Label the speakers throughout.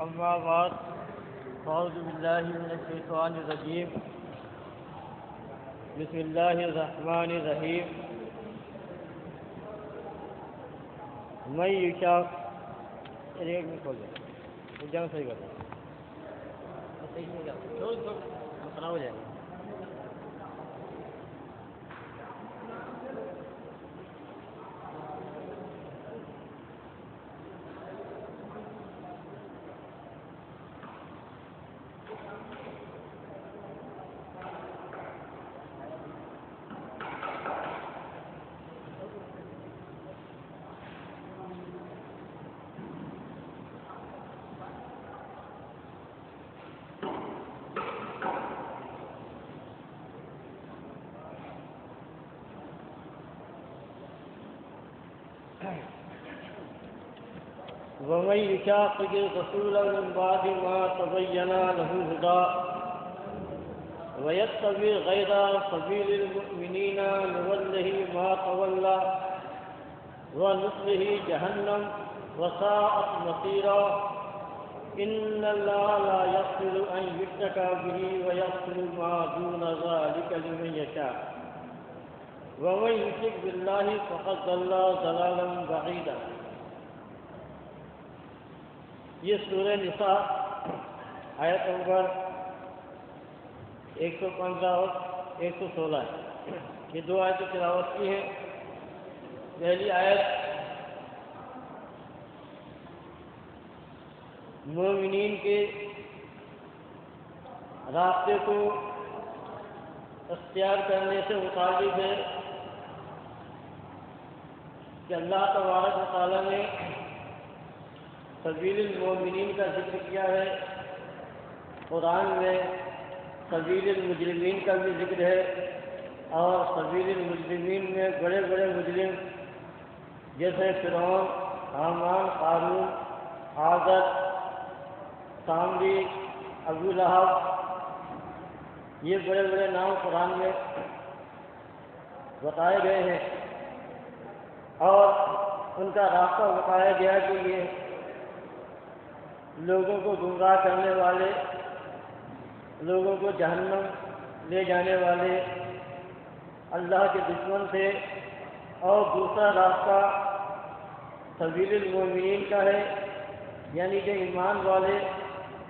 Speaker 1: اما بعد اعوذ باللہ من الشیطان الرجیم بسم اللہ الرحمن الرحیم میں یشاء ایک منٹ ہو گیا جان صحیح کر رہا صحیح نہیں کیا مسئلہ ہو جائے گا. ومن يشاقق الرسول من بعد ما تبين له الهدى ويتبع غير سبيل المؤمنين نوله ما تولى ونصله جهنم وساءت مصيرا إن الله لا يغفر أن يشرك به ويغفر ما دون ذلك لمن يشاء ومن يشرك بالله فقد ضل ضلالا بعيدا. یہ سورہ نساء آیت نمبر 115 اور 116 ہے. یہ دو آیتیں تلاوت کی ہیں. پہلی آیت مومنین کے راستے کو اختیار کرنے سے متعلق ہے کہ اللہ تبارک و تعالیٰ نے سبیل المومنین کا ذکر کیا ہے. قرآن میں سبیل المجرمین کا بھی ذکر ہے اور سبیل المجرمین میں بڑے بڑے مجرم جیسے فرعون، حامان، قارون، آزر، سامری، ابو لہب، یہ بڑے بڑے نام قرآن میں بتائے گئے ہیں اور ان کا راستہ بتایا گیا کہ یہ لوگوں کو گمراہ کرنے والے، لوگوں کو جہنم لے جانے والے اللہ کے دشمن تھے. اور دوسرا راستہ سبیل المومنین کا ہے، یعنی کہ ایمان والے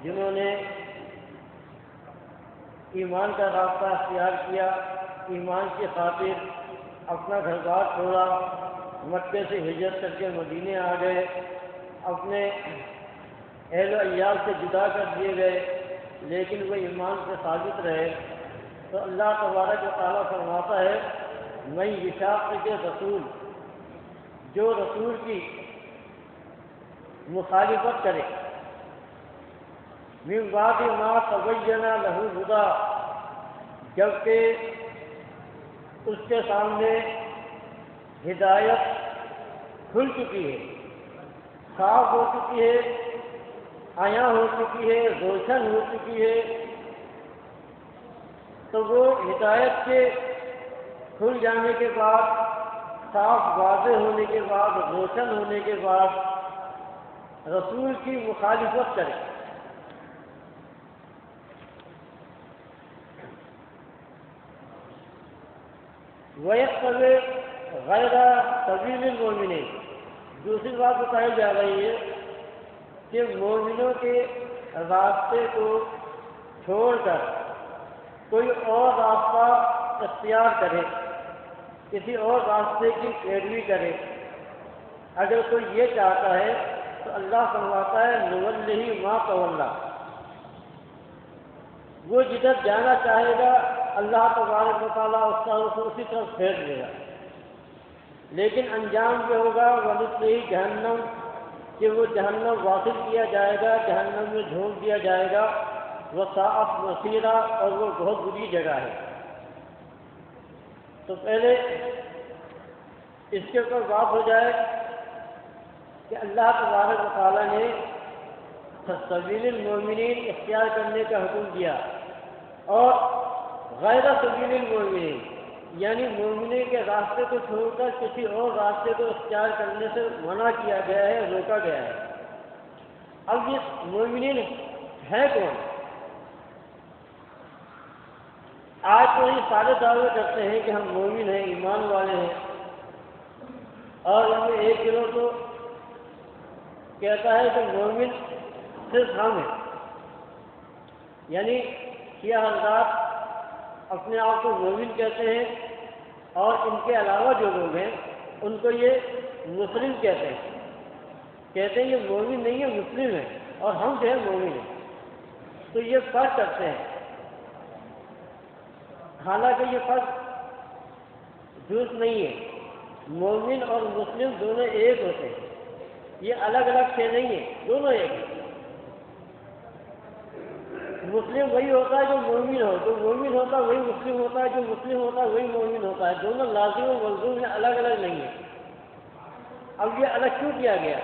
Speaker 1: جنہوں نے ایمان کا راستہ اختیار کیا، ایمان کی خاطر اپنا گھر بار چھوڑا، مکے سے ہجرت کر کے مدینے آ گئے، اپنے اہل و عیال سے جدا کر دیے گئے لیکن وہ ایمان سے ثابت رہے. تو اللہ تبارک و تعالیٰ فرماتا ہے میں یشاقق رسول، جو رسول کی مخالفت کرے، من بعد ما تبین لہ الہدی، جبکہ اس کے سامنے ہدایت کھل چکی ہے، صاف ہو چکی ہے، عیاں ہو چکی ہے، روشن ہو چکی ہے. تو وہ ہدایت کے کھل جانے کے بعد، صاف واضح ہونے کے بعد، روشن ہونے کے بعد رسول کی مخالفت کرے. وَيَتَّبِعْ غَيْرَ سَبِيلِ الْمُؤْمِنِينَ، دوسری بات بتائی جا رہی ہے کہ مومنوں کے راستے کو چھوڑ کر کوئی اور راستہ اختیار کرے، کسی اور راستے کی پیروی کرے. اگر کوئی یہ چاہتا ہے تو اللہ فرماتا ہے نوَلِّهِ مَا تَوَلَّى، وہ جدھر جانا چاہے گا اللہ تبارک و تعالیٰ اس کا رخ اسی طرف پھیر دے گا. لیکن انجام جو ہوگا وَنُصْلِهِ جہنم، کہ وہ جہنم واصل کیا جائے گا، جہنم میں جھونک دیا جائے گا. وَسَاءَتْ مَصِيرًا، اور وہ بہت بری جگہ ہے. تو پہلے اس کے اوپر بات ہو جائے کہ اللہ تبارک و تعالیٰ نے سبیل المومنین اختیار کرنے کا حکم دیا اور غیر سبیل المومنین یعنی مومنین کے راستے کو چھوڑ کر کسی اور راستے کو اختیار کرنے سے منع کیا گیا ہے، روکا گیا ہے. اب یہ مومنین ہے کون؟ آج تو یہ سارے دعوے کرتے ہیں کہ ہم مومن ہیں، ایمان والے ہیں، اور ان میں ایک گروہ تو کہتا ہے کہ مومن صرف ہم ہیں، یعنی شیعہ حضرات اپنے آپ کو مومن کہتے ہیں اور ان کے علاوہ جو لوگ ہیں ان کو یہ مسلم کہتے ہیں یہ مومن نہیں ہے، مسلم ہے، اور ہم جو ہے مومن ہیں۔ تو یہ فرق کرتے ہیں، حالانکہ یہ فرق درست نہیں ہے۔ مومن اور مسلم دونوں ایک ہوتے ہیں، یہ الگ الگ سے نہیں ہے، دونوں ایک ہیں۔ مسلم وہی ہوتا ہے جو مومن ہو، جو مومن ہوتا ہے وہی مسلم ہوتا ہے، جو مسلم ہوتا ہے وہی مومن ہوتا ہے، دونوں لازم و ملزوم میں الگ الگ نہیں ہے۔ اب یہ الگ کیوں کیا گیا؟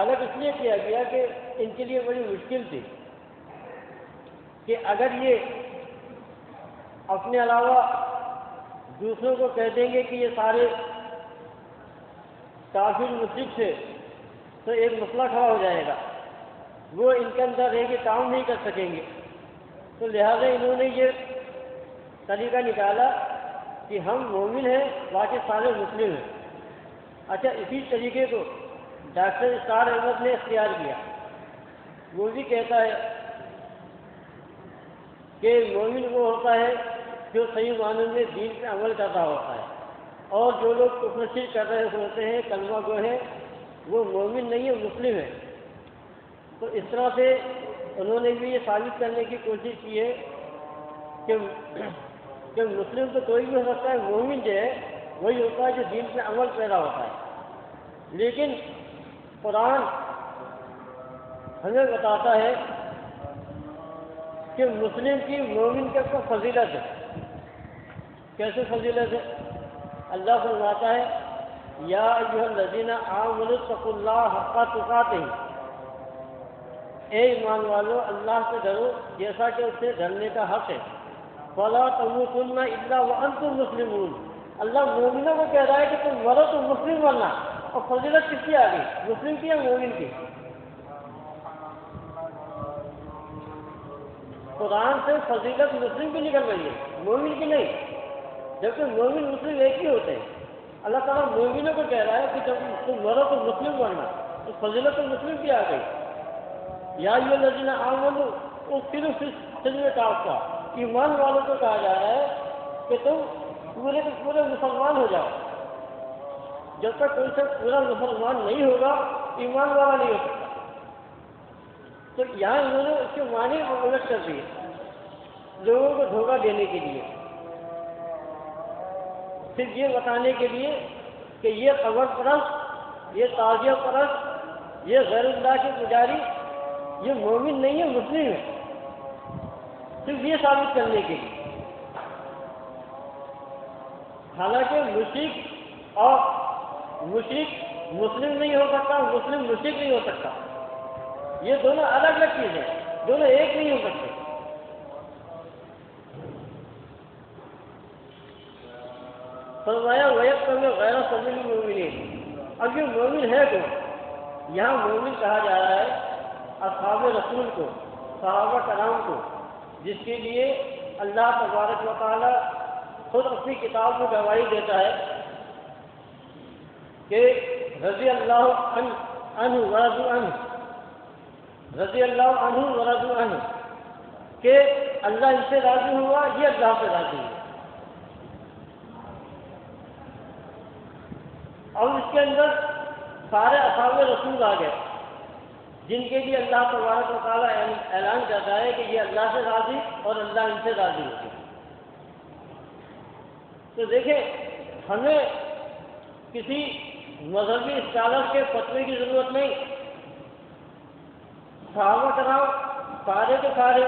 Speaker 1: الگ اس لیے کیا گیا کہ ان کے لیے بڑی مشکل تھی کہ اگر یہ اپنے علاوہ دوسروں کو کہہ دیں گے کہ یہ سارے کافر مشرک تھے تو ایک مسئلہ کھڑا ہو جائے گا، وہ ان کے اندر رہ کے کام نہیں کر سکیں گے۔ تو لہٰذا انہوں نے یہ طریقہ نکالا کہ ہم مومن ہیں، باقی سارے مسلم ہیں۔ اچھا، اسی طریقے کو ڈاکٹر اسرار احمد نے اختیار کیا۔ وہ بھی کہتا ہے کہ مومن وہ ہوتا ہے جو صحیح معنی میں دین پہ عمل کرتا ہوتا ہے، اور جو لوگ کفر شرک کر رہے ہوتے ہیں، کلمہ گو ہیں، وہ مومن نہیں ہے، مسلم ہے۔ تو اس طرح سے انہوں نے بھی یہ ثابت کرنے کی کوشش کی ہے کہ مسلم تو کوئی بھی ہو سکتا ہے، مومن جو ہے وہی ہوتا ہے جو دین پہ عمل پیدا ہوتا ہے۔ لیکن قرآن ہمیں بتاتا ہے کہ مسلم کی مومن کے اوپر فضیلت ہے۔ کیسے فضیلت ہے؟ اللہ فرماتا ہے یا ایھا الذین آمنوا اتقوا اللہ حق تقاتہ، اے ایمان والو اللہ سے ڈرو جیسا کہ اس سے ڈرنے کا حق ہے۔ فلا تموتن الا وانتم مسلمون، اللہ مومنوں کو کہہ رہا ہے کہ تم مرو تو مسلم بننا، اور فضیلت کس کی آ گئی؟ مسلم کی یا مومن کی؟ قرآن سے فضیلت مسلم کی نکل رہی ہے، مومن کی نہیں، جبکہ مومن مسلم ایک ہی ہوتے ہیں۔ اللہ تعالیٰ مومنوں کو کہہ رہا ہے کہ جب تم مرو تو مسلم بننا، تو فضیلت تو مسلم کی آ گئی۔ یا ایھا الذین آمنوا ادخلوا فی السلم کافہ، ایمان والوں کو کہا جا رہا ہے کہ تم پورے کے پورے مسلمان ہو جاؤ۔ جب تک کوئی شخص پورا مسلمان نہیں ہوگا، ایمان والا نہیں ہو سکتا۔ تو یہاں انہوں نے اس کے معنی الٹ کر دیے لوگوں کو دھوکہ دینے کے لیے، صرف یہ بتانے کے لیے کہ یہ قبر پرست، یہ تعزیہ پرست، یہ غیر اللہ کے پجاری، یہ مومن نہیں ہے، مسلم ہے، صرف یہ ثابت کرنے کے لیے۔ حالانکہ مشرک اور مشرک مسلم نہیں ہو سکتا، مسلم مشرک نہیں ہو سکتا، یہ دونوں الگ الگ چیزیں، دونوں ایک نہیں ہو سکتے۔ فرمایا وَيَتَّبِعْ غَيْرَ سَبِيلِ الْمُؤْمِنِينَ، اب یہ مومن ہے کون؟ یہاں مومن کہا جا رہا ہے اصحاب رسول کو، صحابہ کرام کو، جس کے لیے اللہ تبارک و تعالی خود اپنی کتاب میں گواہی دیتا ہے کہ رضی اللہ عنہ ورضوا عنہ، رضی اللہ عنہ ورضوا عنہ، کہ اللہ ان سے راضی ہوا، یہ اللہ سے راضی ہوا۔ اور اس کے اندر سارے اصحاب رسول آ گئے جن کے لیے اللہ تبارک و تعالیٰ اعلان کرتا ہے کہ یہ اللہ سے راضی اور اللہ ان سے راضی ہوگی۔ تو دیکھیں، ہمیں کسی مذہبی اسکالر کے فتوے کی ضرورت نہیں۔ صحابہ کرام سارے کے سارے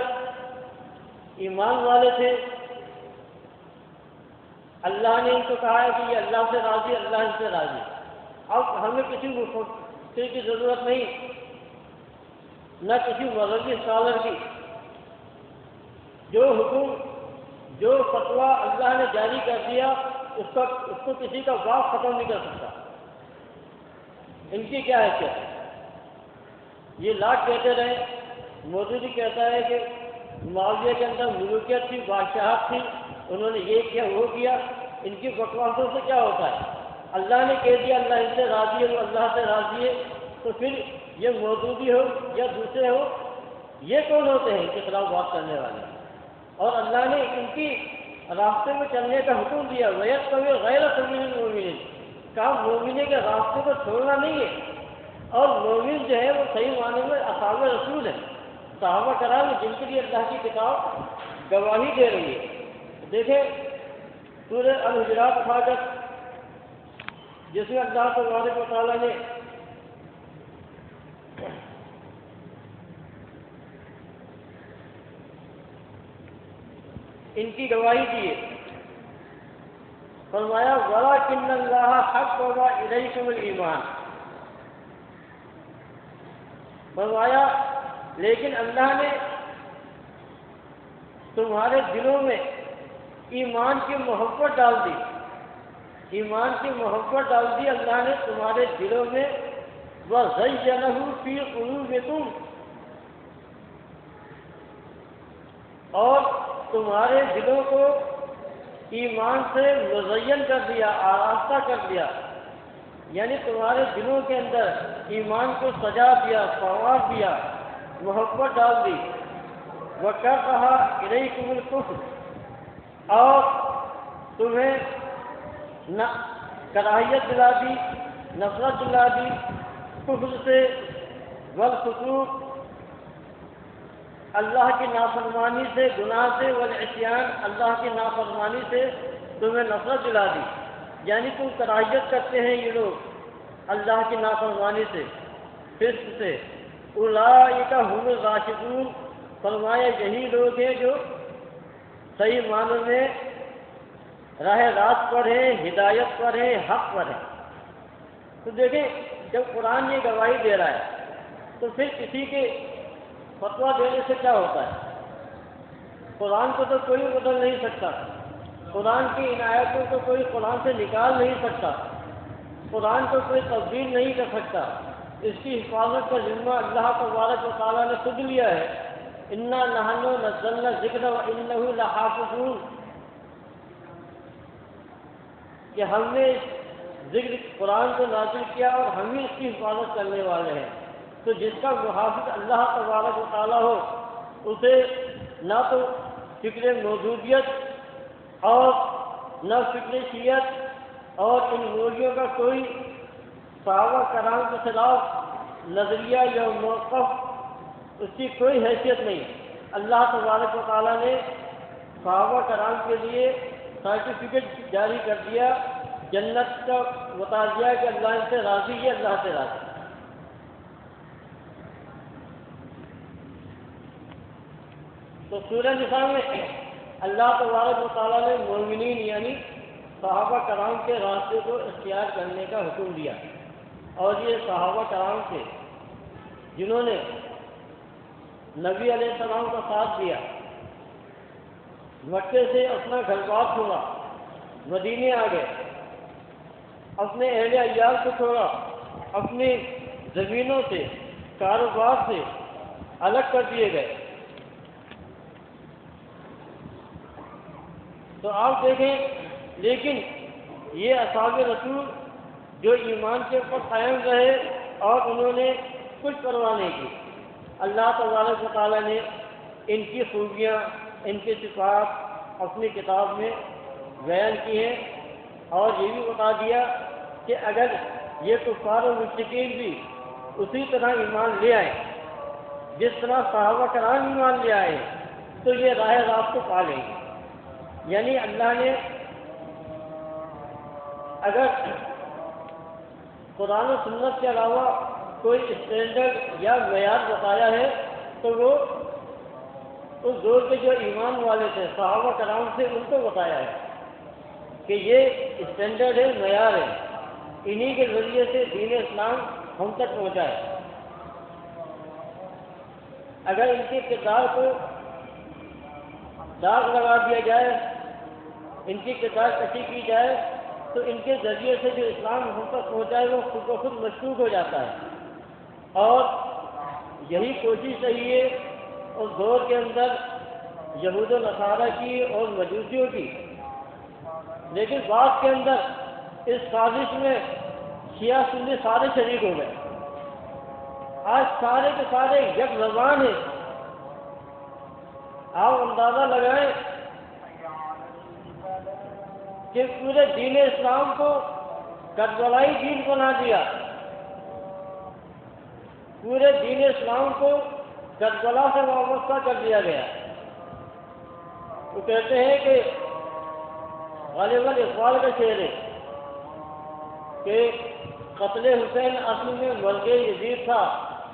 Speaker 1: ایمان والے تھے، اللہ نے ان کو کہا ہے کہ یہ اللہ سے راضی، اللہ ان سے راضی۔ اب ہمیں کسی مفسر کی ضرورت نہیں، نہ کسی مذہبی اسکالر کی۔ جو حکم، جو فتویٰ اللہ نے جاری کر دیا، اس کو کسی کا باپ ختم نہیں کر سکتا۔ ان کی کیا حیثیت ہے؟ یہ لاکھ کہتے رہے۔ مودودی کہتا ہے کہ معاویہ کے اندر ملوکیت تھی، بادشاہت تھی، انہوں نے یہ کیا وہ کیا، ان کی بکواسوں سے کیا ہوتا ہے؟ اللہ نے کہہ دیا اللہ ان سے راضی ہے، وہ اللہ سے راضی ہے، تو پھر یہ مودودی ہو یا دوسرے ہو، یہ کون ہوتے ہیں ان کے خلاف بات کرنے والے؟ اور اللہ نے ان کی راستے میں چلنے کا حکم دیا، وَيَتَّبِعْ غَيْرَ سَبِيلِ الْمُؤْمِنِينَ، کہا مومنین کے راستے کو چھوڑنا نہیں ہے۔ اور مومن جو ہے وہ صحیح معنی میں اصحاب رسول ہے، صحابہ کرام جن کے لیے اللہ کی کتاب گواہی دے رہی ہے۔ دیکھیں سورہ الحجرات اٹھاکر، جس میں اللہ تبارک و تعالیٰ نے ان کی گواہی دی ہے، فرمایا وَلَٰكِنَّ اللَّهَ حَبَّبَ إِلَيْكُمُ الْإِيمَانَ، فرمایا لیکن اللہ نے تمہارے دلوں میں ایمان کی محبت ڈال دی، ایمان کی محبت ڈال دی اللہ نے تمہارے دلوں میں، وَزَيَّنَهُ فِي قُلُوبِكُمْ، اور تمہارے دلوں کو ایمان سے مزین کر دیا، آراستہ کر دیا، یعنی تمہارے دلوں کے اندر ایمان کو سجا دیا، سنوار دیا، محبت ڈال دی۔ وَكَرَّهَ إِلَيْكُمُ الْكُفْرَ، اور تمہیں کراہیت دلا دی، نفرت دلا دی کفر سے، والفسوق، اللہ کی نافرمانی سے، گناہ سے، والعصیان، اللہ کی نافرمانی سے تمہیں نفرت دلا دی، یعنی تم کراہیت کرتے ہیں یہ لوگ اللہ کی نافرمانی سے، فسق سے۔ اولئک هم الراشدون، فرمایا یہی لوگ ہیں جو صحیح معنوں میں راہ راست پر ہیں، ہدایت پر ہیں، حق پر ہیں۔ تو دیکھیں جب قرآن یہ گواہی دے رہا ہے تو پھر کسی کے فتویٰ دینے سے کیا ہوتا ہے؟ قرآن کو تو کوئی بدل نہیں سکتا، قرآن کی عنایتوں کو کوئی قرآن سے نکال نہیں سکتا، قرآن کو کوئی تبدیل نہیں کر سکتا، اس کی حفاظت کا ذمہ اللہ تبارک و تعالیٰ نے خود لیا ہے۔ اِنَّا نَحْنُ نَزَّلْنَا الذِّكْرَ وَإِنَّهُ لَحَافِظُونَ، کہ ہم نے ذکر قرآن کو نازل کیا اور ہم ہی اس کی حفاظت کرنے والے ہیں۔ تو جس کا محافظ اللہ تبارک و تعالیٰ ہو، اسے نہ تو فکر موجودیت اور نہ فکر شیعت اور ان مولیوں کا کوئی صحابہ کرام کے خلاف نظریہ یا موقف، اس کی کوئی حیثیت نہیں۔ اللہ تبارک و تعالیٰ نے صحابہ کرام کے لیے سرٹیفکیٹ جاری کر دیا، جنت کا بتا دیا کہ اللہ ان سے راضی ہے، اللہ سے راضی۔ تو سورہ نساء میں اللہ تبارک و تعالیٰ نے مومنین یعنی صحابہ کرام کے راستے کو اختیار کرنے کا حکم دیا، اور یہ صحابہ کرام تھے جنہوں نے نبی علیہ السلام کا ساتھ دیا، مکے سے اپنا گھر بار چھوڑا، مدینے آ گئے، اپنے اہل عیال کو چھوڑا، اپنی زمینوں سے، کاروبار سے الگ کر دیے گئے۔ تو آپ دیکھیں، لیکن یہ اصحاب رسول جو ایمان کے اوپر قائم رہے اور انہوں نے کچھ پرواہ نہیں کی۔ اللہ تبارک و تعالیٰ نے ان کی خوبیاں، ان کی صفات اپنی کتاب میں بیان کی ہیں، اور یہ بھی بتا دیا کہ اگر یہ کفار و مشرکین بھی اسی طرح ایمان لے آئیں جس طرح صحابہ کرام ایمان لے آئے تو یہ راہ راست کو پا لیں گے۔ یعنی اللہ نے اگر قرآن و سنت کے علاوہ کوئی اسٹینڈرڈ یا معیار بتایا ہے تو وہ اس دور کے جو ایمان والے تھے صحابہ کرام سے ان کو بتایا ہے کہ یہ اسٹینڈرڈ ہے، معیار ہے، انہی کے ذریعے سے دین اسلام ہم تک پہنچا ہے۔ اگر ان کے کردار کو داغ لگا دیا جائے، ان کی کردار کشی کی جائے تو ان کے ذریعے سے جو اسلام ہم تک پہنچا ہے وہ خود بخود مشکوک ہو جاتا ہے، اور یہی کوشش رہی ہے اس دور کے اندر یہود و نصارہ کی اور مجوسیوں کی، لیکن بعد کے اندر اس سازش میں شیعہ سنی سارے شریک ہو گئے۔ آج سارے کے سارے یک زبان ہیں۔ آپ اندازہ لگائیں کہ پورے دین اسلام کو کربلائی دین بنا دیا، پورے دین اسلام کو کربلا سے وابستہ کر دیا گیا۔ وہ کہتے ہیں کہ غالب اقبال کا شعر ہے کہ قتل حسین اصل میں مرگ یزید تھا،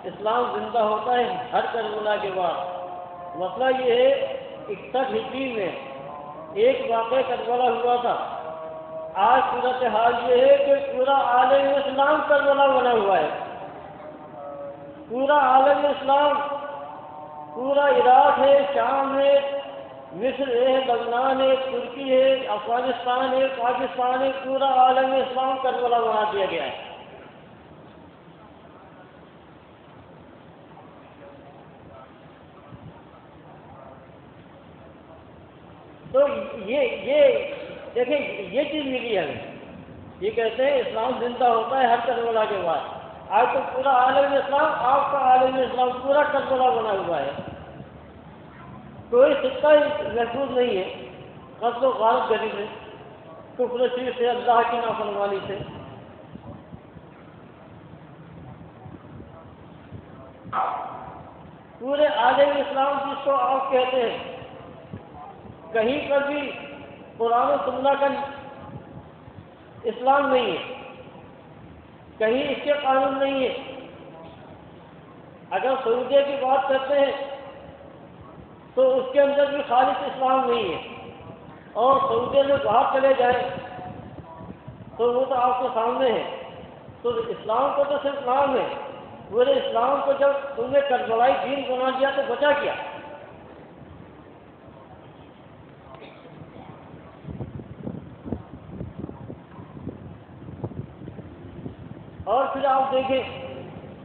Speaker 1: اسلام زندہ ہوتا ہے ہر کربلا کے بعد۔ مسئلہ یہ ہے 61 ہجری میں ایک واقعہ کربلا ہوا تھا، آج صورتحال یہ ہے کہ پورا عالم اسلام کربلا بنا ہوا ہے۔ پورا عالم اسلام، پورا عراق ہے، شام ہے، مصر ہے، لبنان ہے، ترکی ہے، افغانستان ہے، پاکستان ہے، پورا عالم اسلام کربلا بنا دیا گیا ہے۔ تو یہ دیکھیں یہ چیز ملی ہے ہمیں۔ یہ کہتے ہیں اسلام زندہ ہوتا ہے ہر کربلا کے بعد۔ آج تو پورا عالم اسلام، آپ کا عالم اسلام پورا کربلا بنا ہوا ہے۔ کوئی خطہ ہی محفوظ نہیں ہے قتل و غارت گری میں، کفر شرک سے، اللہ کی نافرمانی سے۔ پورے عالم اسلام جس کو آپ کہتے ہیں، کہیں پر بھی قرآن و سنت کا اسلام نہیں ہے، کہیں اس کے قانون نہیں ہے۔ اگر سعودیہ کی بات کرتے ہیں تو اس کے اندر بھی خالص اسلام نہیں ہے، اور سعودیہ میں باہر چلے جائیں تو وہ تو آپ کے سامنے ہے۔ تو اسلام کو تو صرف نام ہے، پورے اسلام کو جب تم نے کربلائی دین بنا دیا تو بچا کیا؟ اور پھر آپ دیکھیں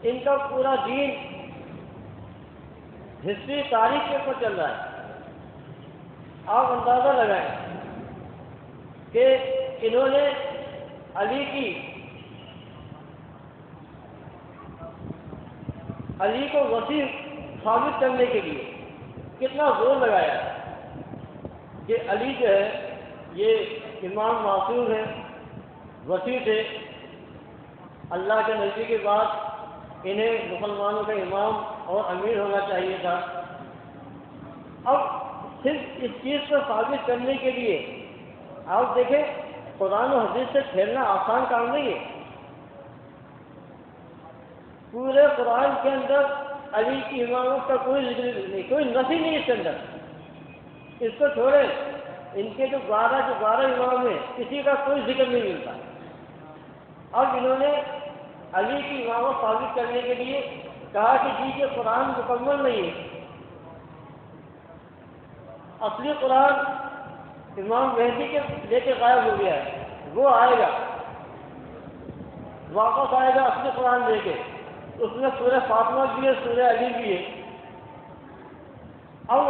Speaker 1: ان کا پورا دین ہسٹری، تاریخ کے اوپر چل رہا ہے۔ آپ اندازہ لگائیں کہ انہوں نے علی کو وسیع ثابت کرنے کے لیے کتنا زور لگایا کہ علی جو ہے یہ امام معصوم ہے، وسیع تھے، اللہ کے نبی کے بعد انہیں مسلمانوں کا امام اور امیر ہونا چاہیے تھا۔ اب صرف اس چیز کو ثابت کرنے کے لیے آپ دیکھیں قرآن و حدیث سے کھیلنا آسان کام نہیں ہے۔ پورے قرآن کے اندر علی کی امامت کا کوئی ذکر نہیں، کوئی نفی نہیں اس کے اندر۔ اس کو چھوڑیں، ان کے جو 12 امام ہیں کسی کا کوئی ذکر نہیں ملتا۔ اب انہوں نے علی کی امامت ثابت کرنے کے لیے کہا کہ جی یہ قرآن مکمل نہیں ہے، اصلی قرآن امام مہدی کے لے کے غائب ہو گیا ہے، وہ آئے گا، واپس آئے گا اصلی قرآن لے کے، اس میں سورہ فاطمہ بھی ہے، سورہ علی بھی ہے۔ اب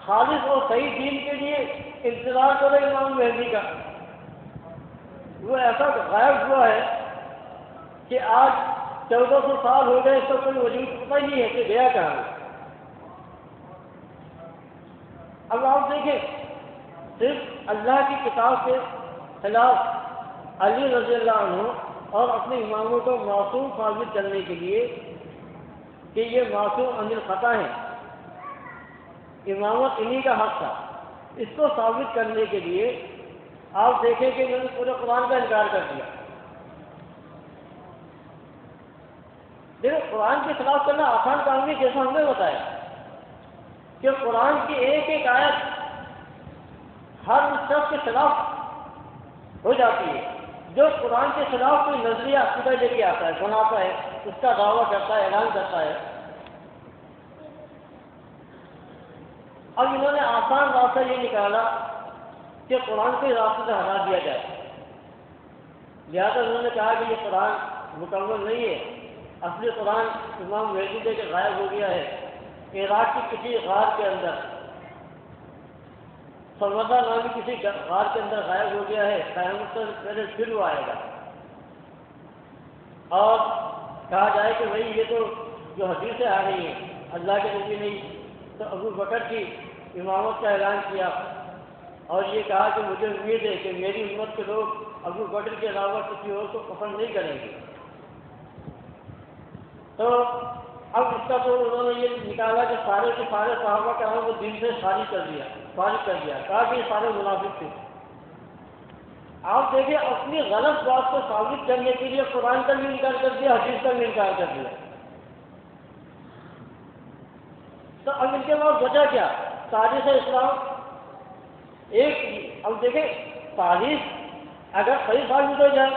Speaker 1: خالص اور صحیح دین کے لیے انتظار کرو امام مہدی کا، وہ ایسا غائب ہوا ہے کہ آج 1400 سال ہو گئے، اس کا کوئی وجود پتہ ہی نہیں ہے کہ گیا کہاں ہے۔ اب آپ دیکھیں صرف اللہ کی کتاب کے خلاف علی رضی اللہ عنہ اور اپنے اماموں کو معصوم ثابت کرنے کے لیے کہ یہ معصوم عن الخطا ہیں، امامت انہی کا حق تھا، اس کو ثابت کرنے کے لیے آپ دیکھیں کہ انہوں نے پورے قرآن کا انکار کر دیا۔ لیکن قرآن کے خلاف کرنا آسان کام نہیں، جیسا ہم نے بتایا کہ قرآن کی ایک ایک آیت ہر شخص کے خلاف ہو جاتی ہے۔ جو قرآن کے خلاف کوئی نظریہ عقیدہ لے کے آتا ہے، بناتا ہے، اس کا دعویٰ کرتا ہے، اعلان کرتا ہے۔ اب انہوں نے آسان راستہ یہ نکالا کہ قرآن کے راستے سے ہٹا دیا جائے، لہٰذا انہوں نے کہا کہ یہ قرآن مکمل نہیں ہے، اصلی قرآن امام مہدی دے کے غائب ہو گیا ہے عراق کی کسی غار کے اندر، سرودہ نامی کسی غار کے اندر غائب ہو گیا ہے، قیامت سے پہلے پھر وہ آئے گا اور کہا جائے کہ بھائی یہ تو جو حدیثیں آ رہی ہیں اللہ کے نبی نے تو ابو بکر کی امامت کا اعلان کیا اور یہ کہا کہ مجھے امید ہے کہ میری امت کے لوگ ابو بکر کے علاوہ کسی اور کو پسند نہیں کریں گے۔ تو اب اس کا تو انہوں نے یہ نکالا کہ سارے کے سارے صحابہ کرام کو دین سے فارغ کر دیا، کہا کہ یہ سارے منافق تھے۔ آپ دیکھیں اپنی غلط بات کو ثابت کرنے کے لیے قرآن کا بھی انکار کر دیا، حدیث کا بھی انکار کر دیا، تو اب ان کے بعد بچا کیا؟ تاریخ اسلام ایک۔ اب دیکھیں تاریخ اگر صحیح ثابت ہو جائے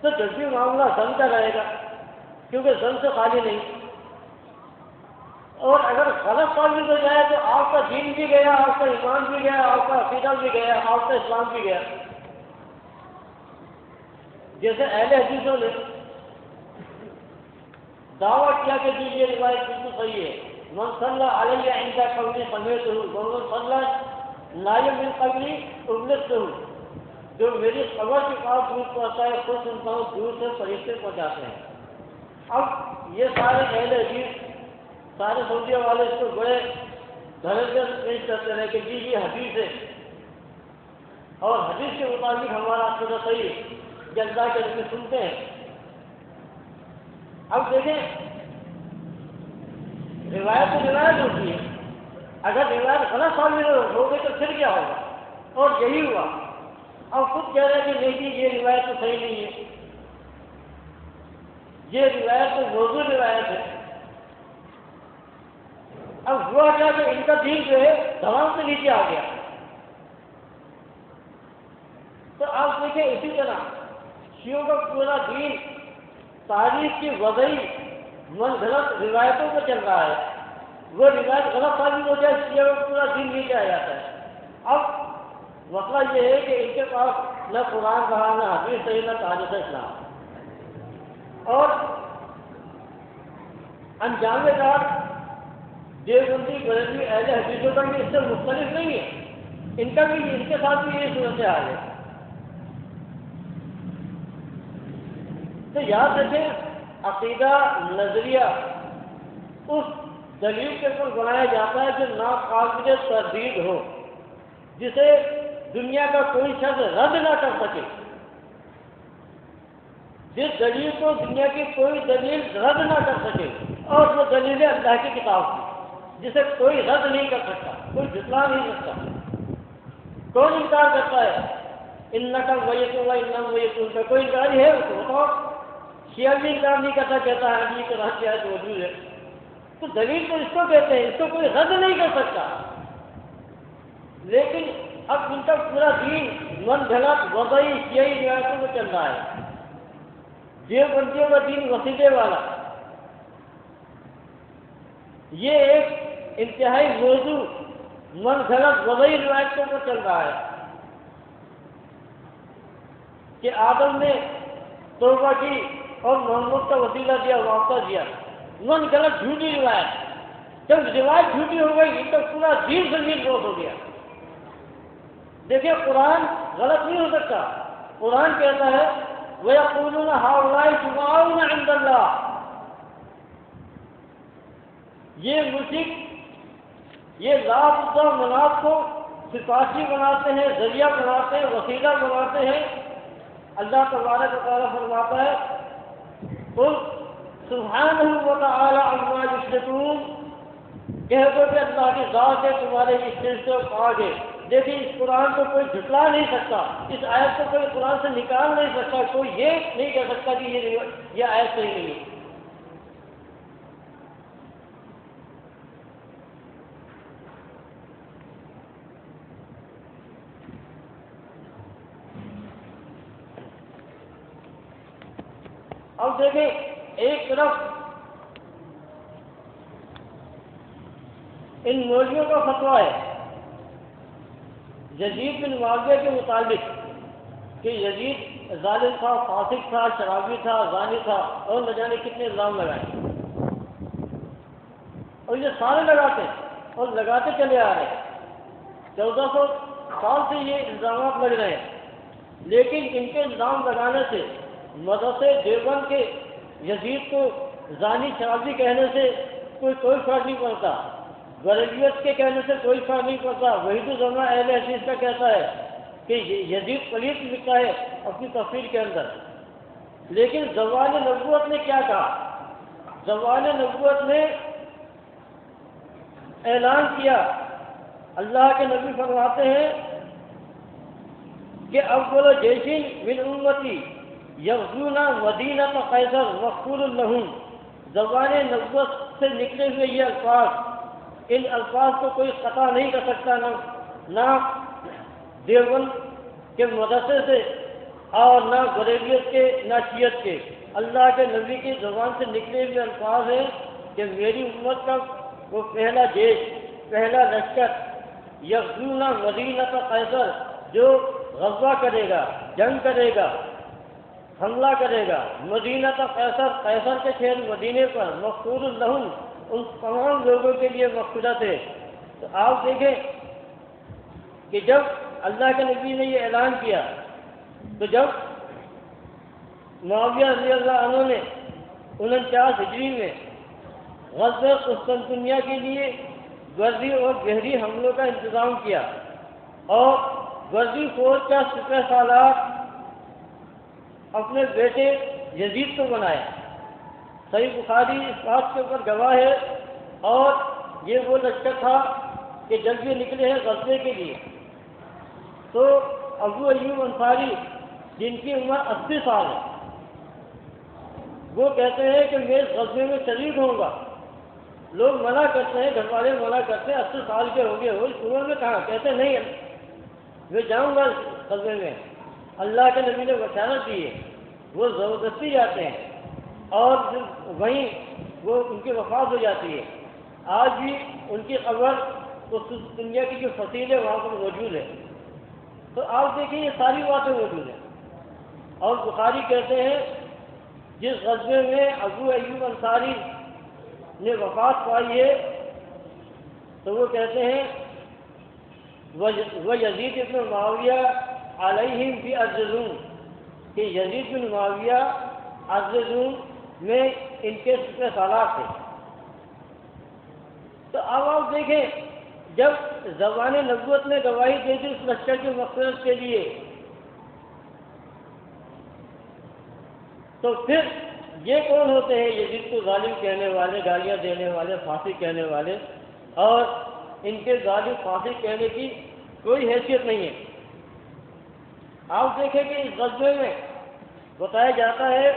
Speaker 1: تو جب بھی معاملہ زن کا رہے گا، کیونکہ زن سے خالی نہیں، اور اگر غلط ثابت ہو جائے تو آپ کا دین بھی گیا، آپ کا ایمان بھی گیا، آپ کا عقیدہ بھی گیا، آپ کا اسلام بھی گیا۔ جیسے اہل حدیثوں نے دعویٰ کیا کہ جی یہ روایت بالکل صحیح ہے، من صلی علیہ عند قبری سمیتہ ومن صلی لا من قبری ابلغتہ، جو میری قبر کے پاس دودھ پہنچتا ہے خود سنتا ہوں، دور سے فرشتے پہنچاتے ہیں۔ اب یہ سارے اہل حدیث سارے سعودیہ والے اس کو بڑے دھڑے سے پیش کرتے رہے کہ جی یہ حدیث ہے اور حدیث کے مطابق ہمارا عقیدہ صحیح ہے، کہ اللہ کے رسول سنتے ہیں۔ اب دیکھیں روایت تو روایت ہوتی ہے، اگر روایت غلط ثابت ہو گئی تو پھر کیا ہوگا؟ اور یہی ہوا۔ اب خود کہہ رہے ہیں کہ نہیں جی یہ روایت تو صحیح نہیں ہے، یہ روایت تو موضوع روایت ہے۔ اب ہوا کیا کہ ان کا دین جو ہے دھڑام سے نیچے آ گیا۔ تو آپ دیکھیں اسی طرح شیعوں کا پورا دین تاریخ کی وضعی من غلط روایتوں پر چل رہا ہے، وہ روایت غلط ثابت ہو جائے شیعوں کا پورا دین نیچے آ جاتا ہے۔ اب مسئلہ یہ ہے کہ ان کے پاس نہ قرآن رہا، نہ حدیث صحیح، نہ تاریخ اسلام، اور انجام کار دیوبندی بریلوی اہل حدیثوں کا بھی اس سے مختلف نہیں ہے، ان کا بھی ان کے ساتھ بھی یہ صورتحال ہے۔ تو یاد رکھیں عقیدہ نظریہ اس دلیل کے اوپر بنایا جاتا ہے جو ناقابل تردید ہو، جسے دنیا کا کوئی شخص رد نہ کر سکے، جس دلیل کو دنیا کی کوئی دلیل رد نہ کر سکے، اور وہ دلیل اللہ کی کتاب کی جسے کوئی رد نہیں کر سکتا، کوئی جھٹلا نہیں سکتا۔ کون انکار کرتا ہے؟ انکا میتون و انہم میتون کا کوئی انکار ہے؟ اس کو بتاؤ۔ شیعہ بھی انکار نہیں کرتا، کہتا ہے جی قرآن کی آیت موجود ہے، تو دلیل تو اس کو کہتے ہیں، اس کو کوئی رد نہیں کر سکتا۔ لیکن اب ان کا پورا دین من گھڑت وضعی شیعی روایتوں میں چل رہا ہے، دیوبندیوں کا دین وسیلے والا، یہ ایک انتہائی موضوع من گھڑت وضعی روایتوں پر چل رہا ہے کہ آدم نے توبہ کی اور محمد کا وسیلہ دیا، واسطہ دیا، من گھڑت جھوٹی روایت۔ جب روایت جھوٹی ہو گئی تو پورا دین زمین روز ہو گیا۔ دیکھیں قرآن غلط نہیں ہو سکتا، قرآن کہتا ہے وَيَقُولُونَ هَؤُلَاءِ شُفَعَاؤُنَا عِندَ اللَّهِ، یہ مشرک یہ لات و منات کو سفارشی بناتے ہیں، ذریعہ بناتے ہیں، وسیلہ بناتے ہیں۔ اللہ تبارک و تعالیٰ فرماتا ہے قُلْ سُبْحَانَهُ وَتَعَالَىٰ عَمَّا يُشْرِكُونَ، کہہ دو کہ اللہ کی ذات ہے تمہارے اس چیز سے پاک ہے۔ دیکھیں اس قرآن کو کوئی جھٹلا نہیں سکتا، اس آیت کو کوئی قرآن سے نکال نہیں سکتا، کوئی یہ نہیں کہہ سکتا کہ یہ آیت صحیح نہیں ہے۔ اب دیکھیں ایک طرف ان مولویوں کا فتویٰ ہے یزید بن معاویہ کے متعلق کہ یزید ظالم تھا، فاسق تھا، شرابی تھا، زانی تھا، اور نہ جانے کتنے الزام لگائے، اور یہ سارے لگاتے اور لگاتے چلے آ رہے ہیں۔ 1400 سال سے یہ الزامات لگ رہے ہیں، لیکن ان کے الزام لگانے سے مدرسے دیوبند کے یزید کو زانی شرابی کہنے سے کوئی فرق نہیں پڑتا، بریلویت کے کہنے سے کوئی فرق نہیں پڑتا۔ وحید الزماں اہل حدیث کا کہتا ہے کہ یزید پلیت لکھتا ہے اپنی تفسیر کے اندر، لیکن زوال نبوت نے کیا کہا؟ زوال نبوت نے اعلان کیا، اللہ کے نبی فرماتے ہیں کہ اول جیشن من امتی یغزون مدینہ قیصر مغفور لہم۔ زبان نبوت سے نکلے ہوئے یہ الفاظ، ان الفاظ کو کوئی قطع نہیں کر سکتا، نہ دیوبند کے مدرسے سے اور نہ بریلیت کے، نہ شیعت کے۔ اللہ کے نبی کی زبان سے نکلے ہوئے الفاظ ہیں کہ میری امت کا وہ پہلا جیش، پہلا لشکر یغزون مدینہ قیصر، جو غزوہ کرے گا، جنگ کرے گا، حملہ کرے گا مدینہ قیصر، قیصر کے شہر مدینے پر، مغفور لہم، ان تمام لوگوں کے لیے مغفرت ہے۔ تو آپ دیکھیں کہ جب اللہ کے نبی نے یہ اعلان کیا، تو جب معاویہ رضی اللہ عنہ نے 49 ہجری میں غزوہ قسطنطنیہ کے لیے برری اور بحری حملوں کا انتظام کیا اور برری فوج کا سپہ سالار اپنے بیٹے یزید کو بنایا۔ صحیح بخاری اس بات کے اوپر گواہ ہے، اور یہ وہ لشکر تھا کہ جب یہ نکلے ہیں غزوے کے لیے، تو ابو ایوب انصاری جن کی عمر 80 سال ہے، وہ کہتے ہیں کہ میں اس غزوے میں شریک ہوں گا۔ لوگ منع کرتے ہیں، گھر والے منع کرتے ہیں، 80 سال کے ہو گئے ہو، اس عمر میں کہاں؟ کہتے نہیں میں جاؤں گا اس غزوے میں۔ اللہ کے نبی نے بشارت دی ہے، وہ زبردستی جاتے ہیں اور وہیں وہ ان کی وفات ہو جاتی ہے۔ آج بھی ان کی قبر قسطنطنیہ کی جو فصیل ہے وہاں پر موجود ہے۔ تو آپ دیکھیں یہ ساری باتیں موجود ہیں، اور بخاری کہتے ہیں جس غزوے میں ابو ایوب انصاری نے وفات پائی ہے، تو وہ کہتے ہیں وہ یزید بن معاویہ علیہم فی ارض، کہ یزید بن معاویہ ارض میں ان کے سپہ سالار تھے۔ تو اب آپ دیکھیں جب زبان نبوت نے گواہی دی تھی اس لشکر کی مغفرت کے لیے، تو پھر یہ کون ہوتے ہیں یزید کو ظالم کہنے والے، گالیاں دینے والے، فاسق کہنے والے؟ اور ان کے ظالم فاسق کہنے کی کوئی حیثیت نہیں ہے۔ آپ دیکھیں کہ اس غزوے میں بتایا جاتا ہے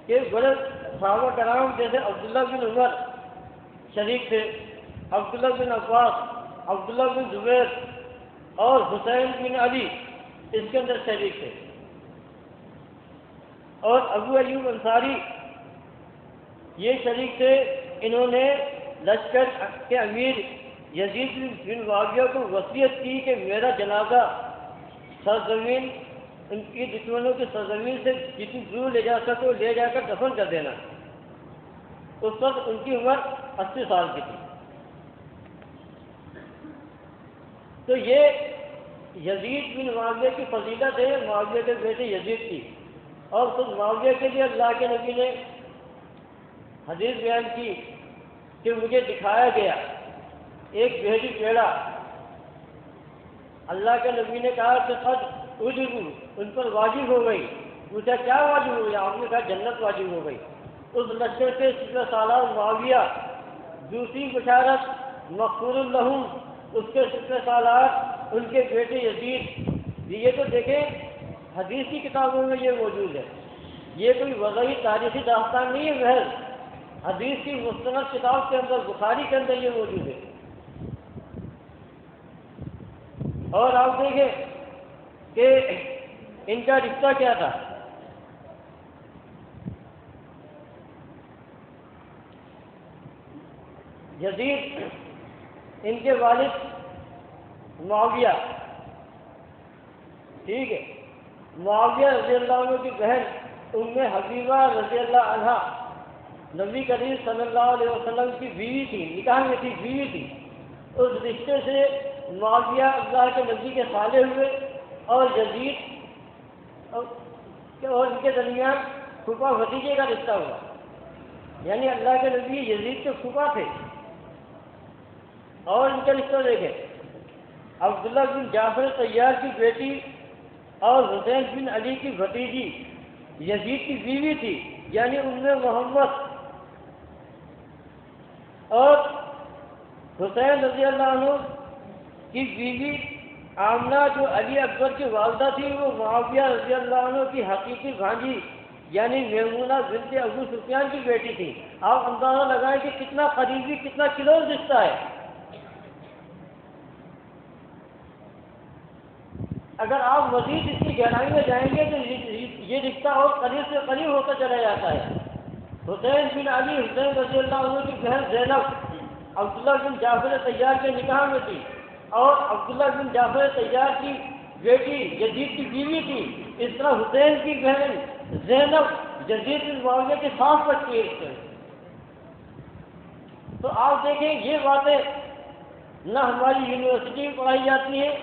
Speaker 1: کہ بڑے صحابہ کرام جیسے عبداللہ بن عمر شریک تھے، عبداللہ بن عباس، عبداللہ بن زبیر اور حسین بن علی اس کے اندر شریک تھے، اور ابو ایوب انصاری یہ شریک تھے۔ انہوں نے لشکر کے امیر یزید بن معاویہ کو وصیت کی کہ میرا جنازہ سرزمین، ان کی دشمنوں کی سرزمین سے جتنی دور لے جا سکو لے جا کر دفن کر دینا۔ اس وقت ان کی عمر 80 سال کی تھی۔ تو یہ یزید بن معاویہ کی فضیلت ہے، معاویہ کے بیٹے یزید کی، اور خود معاویہ کے لیے اللہ کے نبی نے حدیث بیان کی کہ مجھے دکھایا گیا ایک بحری پیڑا۔ اللہ کے نبی نے کہا کہ قد اجبوا، ان پر واجب ہو گئی۔ پوچھا کیا واجب ہو گئی؟ آپ نے کہا جنت واجب ہو گئی۔ اس لشکر کے سپہ سالار معاویہ، دوسری بشارت مغفور لہم، اس کے سپہ سالار ان کے بیٹے یزید۔ یہ تو دیکھیں حدیث کی کتابوں میں یہ موجود ہے، یہ کوئی وضعی تاریخی داستان نہیں ہے، محض حدیث کی مستند کتاب کے اندر، بخاری کے اندر یہ موجود ہے۔ اور آپ دیکھیں کہ ان کا رشتہ کیا تھا۔ یزید ان کے والد معاویہ، ٹھیک ہے، معاویہ رضی اللہ عنہ کی بہن ام حبیبہ رضی اللہ عنہا نبی کریم صلی اللہ علیہ وسلم کی بیوی تھی، نکاح میں تھی، بیوی تھی۔ اس رشتے سے معاویہ اللہ کے نبی کے صالح ہوئے اور یزید اور ان کے درمیان پھوپھا بھتیجے کا رشتہ ہوا، یعنی اللہ کے نبی یزید کے پھوپھا تھے۔ اور ان کا رشتہ دیکھیں، عبداللہ بن جعفر طیار کی بیٹی اور حسین بن علی کی بھتیجی یزید کی بیوی تھی، یعنی ام محمد، اور حسین رضی اللہ عنہ کی بیوی آمنہ جو علی اکبر کی والدہ تھی، وہ معاویہ رضی اللہ عنہ کی حقیقی بھانجی یعنی میمونہ بنت ابو سفیان کی بیٹی تھی۔ آپ اندازہ لگائیں کہ کتنا قریبی، کتنا کلوز رشتہ ہے۔ اگر آپ مزید اس کی گہرائی میں جائیں گے تو یہ رشتہ اور قریب سے قریب ہوتا چلا جاتا ہے۔ حسین بن علی، حسین رضی اللہ عنہ کی بہن زینب عبداللہ بن جعفر طیار کے نکاح میں تھی، اور عبداللہ بن جعفر طیار کی بیٹی یزید کی بیوی تھی۔ اس طرح حسین کی بہن زینب یزید بن معاویہ کے ساتھ بچتی ہے۔ تو آپ دیکھیں، یہ باتیں نہ ہماری یونیورسٹی میں پڑھائی جاتی ہیں،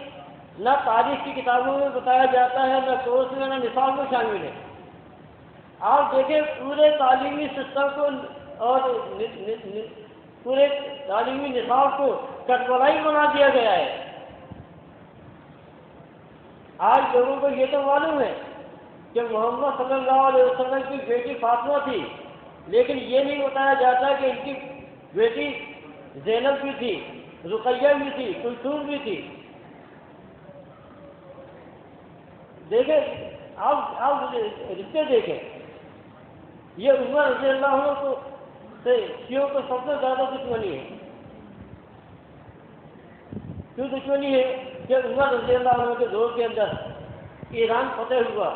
Speaker 1: نہ تاریخ کی کتابوں میں بتایا جاتا ہے، نہ کورس میں، نہ نصاب میں شامل ہے۔ آپ دیکھیں پورے تعلیمی سسٹم کو اور پورے تعلیمی نصاب کو کٹولائی بنا دیا گیا ہے۔ آج لوگوں کو یہ تو معلوم ہے کہ محمد صلی اللہ علیہ وسلم کی بیٹی فاطمہ تھی، لیکن یہ نہیں بتایا جاتا کہ ان کی بیٹی زینب بھی تھی، رقیہ بھی تھی، کلثوم بھی تھی۔ دیکھیں آپ رشتے دیکھیں، یہ عمر رضی اللہ عنہ کو سے شیعوں کو سب سے زیادہ دشمنی ہے۔ کیوں دشمنی ہے؟ کہ عمر رضی اللہ عنہ کے دور کے اندر ایران فتح ہوا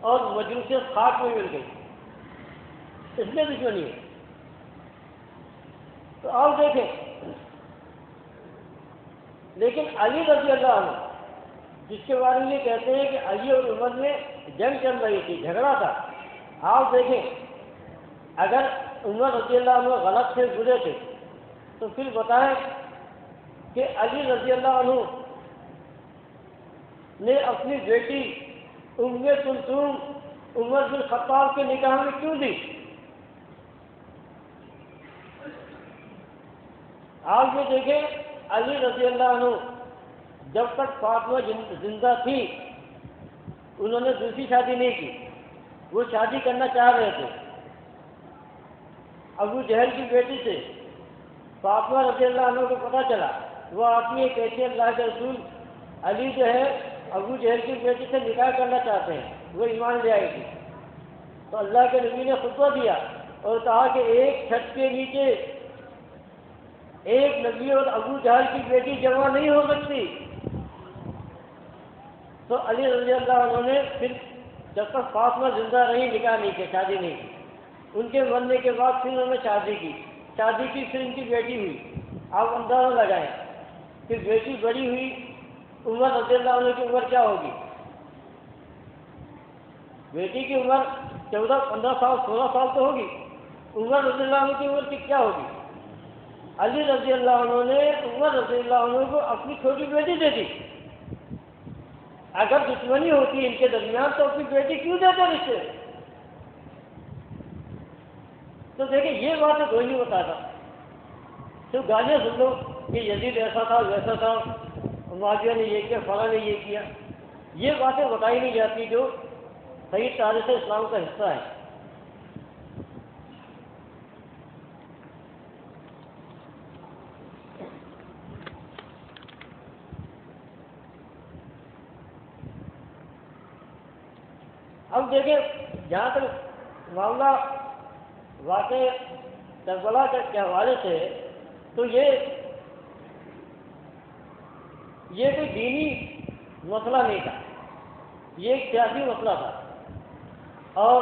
Speaker 1: اور مجوسیت خاک میں مل گئی، اس لیے دشمنی ہے۔ تو آپ دیکھیں، لیکن علی رضی اللہ عنہ، جس کے بارے میں یہ کہتے ہیں کہ علی اور عمر میں جنگ چل رہی تھی، جھگڑا تھا، آپ دیکھیں اگر عمر رضی اللہ عنہ غلط سے برے تھے تو پھر بتائیں کہ علی رضی اللہ عنہ نے اپنی بیٹی ام کلثوم عمر بن خطاب کے نکاح میں کیوں دی؟ آپ یہ دیکھیں، علی رضی اللہ عنہ جب تک فاطمہ زندہ تھی انہوں نے دوسری شادی نہیں کی، وہ شادی کرنا چاہ رہے تھے۔ ابو جہل کی بیٹی سے فاطمہ رضی اللہ عنہ کو پتہ چلا، وہ آدمی کہتے ہیں اللہ کے رسول علی جو ہے ابو جہل کی بیٹی سے نکاح کرنا چاہتے ہیں، وہ ایمان لے آئی تھی۔ تو اللہ کے نبی نے خطبہ دیا اور کہا کہ ایک چھت کے نیچے ایک نبی اور ابو جہل کی بیٹی جمع نہیں ہو سکتی۔ تو علی رضی اللہ عنہ نے پھر جب تک فاطمہ زندہ رہی نکاح نہیں کیا، شادی نہیں کی۔ ان کے مرنے کے بعد پھر انہوں نے شادی کی، پھر ان کی بیٹی ہوئی۔ آپ اندازہ لگائیں کہ بیٹی بڑی ہوئی، عمر رضی اللہ عنہ کی عمر کیا ہوگی؟ بیٹی کی عمر 14 15 سال 16 سال تو ہوگی، عمر رضی اللہ عنہ کی عمر کی کیا ہوگی؟ علی رضی اللہ عنہ نے عمر رضی اللہ عنہ کو اپنی چھوٹی بیٹی دے دی۔ اگر دشمنی ہوتی ان کے درمیان تو اپنی بیٹی کیوں دیتے رشتے؟ تو دیکھیں یہ باتیں کوئی نہیں بتاتا، تو گالیاں سن لو کہ یزید ایسا تھا ویسا تھا، معاویہ نے یہ کیا، فلاں نے یہ کیا، یہ باتیں بتائی نہیں جاتی جو صحیح تاریخ اسلام کا حصہ ہے۔ اب دیکھیں جہاں تک معاملہ واقع کربلا کے حوالے سے، تو یہ کوئی دینی مسئلہ نہیں تھا، یہ ایک سیاسی مسئلہ تھا، اور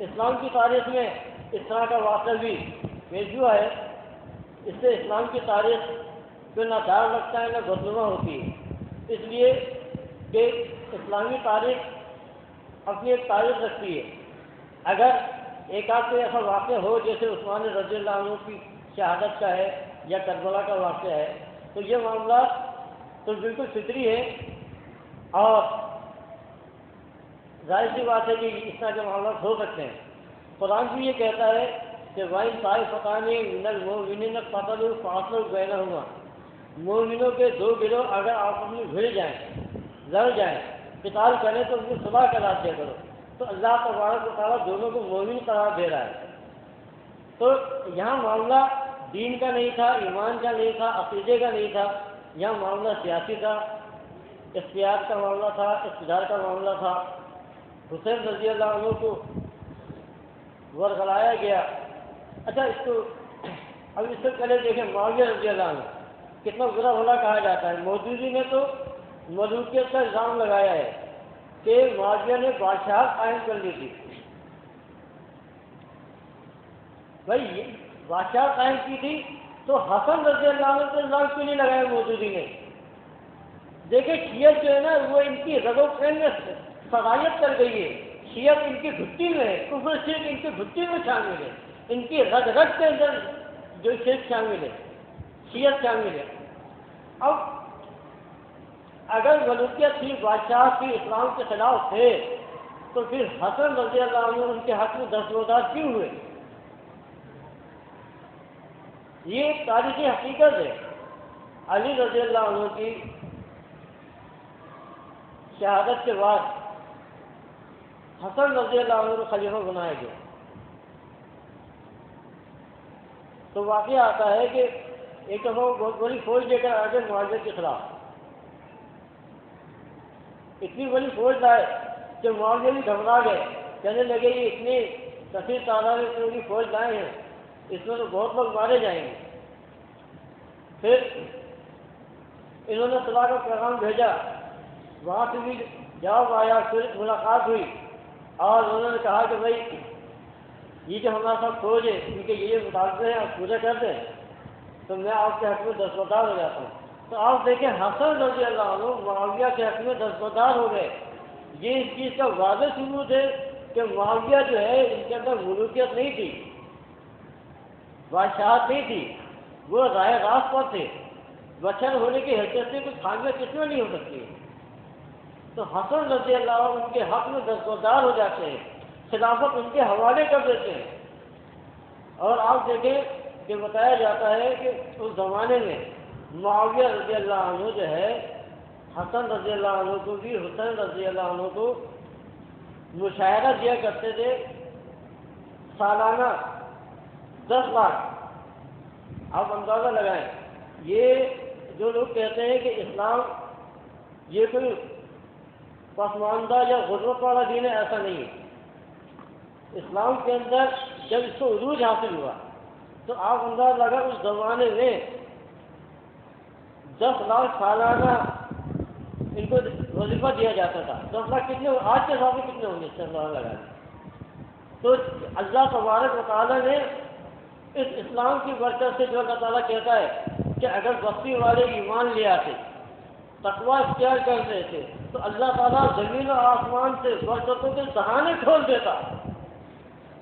Speaker 1: اسلام کی تاریخ میں اس طرح کا واقعہ بھی پیش ہوا ہے۔ اس سے اسلام کی تاریخ پہ نہ دار لگتا ہے نہ بدنما ہوتی ہے، اس لیے کہ اسلامی تاریخ اپنی ایک تاریخ رکھتی ہے. اگر ایک آدھ کوئی ایسا واقعہ ہو جیسے عثمان رضی اللہ عنہ کی شہادت کا ہے یا کربلا کا واقعہ ہے تو یہ معاملہ تو بالکل فطری ہے اور ظاہر سی بات ہے کہ اس طرح کے معاملات ہو سکتے ہیں. قرآن بھی یہ کہتا ہے کہ وَإِن طَائِفَتَانِ مِنَ الْمُؤْمِنِينَ اقْتَتَلُوا فَأَصْلِحُوا بَيْنَهُمَا. مومنوں کے دو گروہ اگر آپس میں بھڑ جائیں لڑ جائیں قتال کریں تو ان کو صلح کرا دیا کرو. تو اللہ تبارک و تعالیٰ دونوں کو مومن قرار دے رہا ہے. تو یہاں معاملہ دین کا نہیں تھا, ایمان کا نہیں تھا, عقیدے کا نہیں تھا, یہاں معاملہ سیاسی تھا, اختیار کا معاملہ تھا, اقتدار کا معاملہ تھا. حسین رضی اللہ عنہ کو ورغلایا گیا. اچھا اس کو اب اس سے پہلے دیکھیں معاویہ رضی اللہ عنہ کتنا برا بھلا کہا جاتا ہے. مودودی نے تو ملوکیت کا الزام لگایا ہے کہ معاویہ نے بادشاہت قائم کر لی تھی. بھائی بادشاہ قائم کی تھی تو حسن رضی اللہ عنہ کو الزام کیوں نہیں لگایا مودودی نے؟ دیکھیں شیعت جو ہے نا وہ ان کی رگ و خون میں سرایت کر گئی ہے. شیعت ان کی گھٹی میں ہے, کفر شرک ان کی گھٹی میں شامل ہے, ان کی رگ رگ کے اندر جو شرک شامل ہے, شیعت شامل ہے. اب اگر ملوکیت تھی, بادشاہ کی اسلام کے خلاف تھے تو پھر حسن رضی اللہ عنہ ان کے حق میں دستبردار کیوں ہوئے؟ یہ ایک تاریخی حقیقت ہے. علی رضی اللہ عنہ کی شہادت کے بعد حسن رضی اللہ عنہ کو خلیفہ بنایا گیا. تو واقعہ آتا ہے کہ ایک دفعہ وہ بہت بڑی فوج لے کر آ گئے معاویہ کے خلاف. اتنی بڑی فوج لائے کہ معاویہ بھی گھبرا گئے, کہنے لگے یہ اتنی کثیر تعداد میں اتنی بڑی فوج لائے ہیں, اس میں تو بہت لوگ مارے جائیں گے. پھر انہوں نے صلاح کا پیغام بھیجا, وہاں سے بھی جواب آیا, پھر ملاقات ہوئی اور انہوں نے کہا کہ بھائی یہ جو ہمارا ساتھ فوج ہے ان کے یہ مطالبے ہیں آپ پورے کر دیں تو میں آپ کے حق میں دستبردار ہو جاتا ہوں. تو آپ دیکھیں حسن رضی اللہ عنہ معاویہ کے حق میں دستبردار ہو گئے. یہ اس چیز کا واضح ثبوت ہے کہ معاویہ جو ہے ان کے اندر ملوکیت نہیں تھی, بادشاہت نہیں تھی, وہ راہ راست پر تھے. بشر ہونے کی حیثیت سے کچھ خامیاں کس میں نہیں ہو سکتی. تو حسن رضی اللہ عنہ ان کے حق میں دستبردار ہو جاتے ہیں, خلافت ان کے حوالے کر دیتے ہیں. اور آپ دیکھیں کہ بتایا جاتا ہے کہ اس زمانے میں معاویہ رضی اللہ عنہ جو ہے حسن رضی اللہ عنہ کو بھی, حسین رضی اللہ عنہ کو مشاہرہ دیا کرتے تھے سالانہ 10 لاکھ. آپ اندازہ لگائیں. یہ جو لوگ کہتے ہیں کہ اسلام یہ کوئی پسماندہ یا غربت والا دین ہے, ایسا نہیں ہے. اسلام کے اندر جب اس کو عروج حاصل ہوا تو آپ اندازہ لگا اس زمانے میں 10 لاکھ سالانہ ان کو وظیفہ دیا جاتا تھا. 10 لاکھ کتنے آج کے حساب میں کتنے ہوں گے؟ 10 لاکھ لگا. تو اللہ تبارک و تعالیٰ نے اس اسلام کی برکت سے جو اللہ تعالیٰ کہتا ہے کہ اگر بستی والے ایمان لے آتے, تقویٰ اختیار کرتے تھے تو اللہ تعالیٰ زمین و آسمان سے برکتوں کے دہانے کھول دیتا.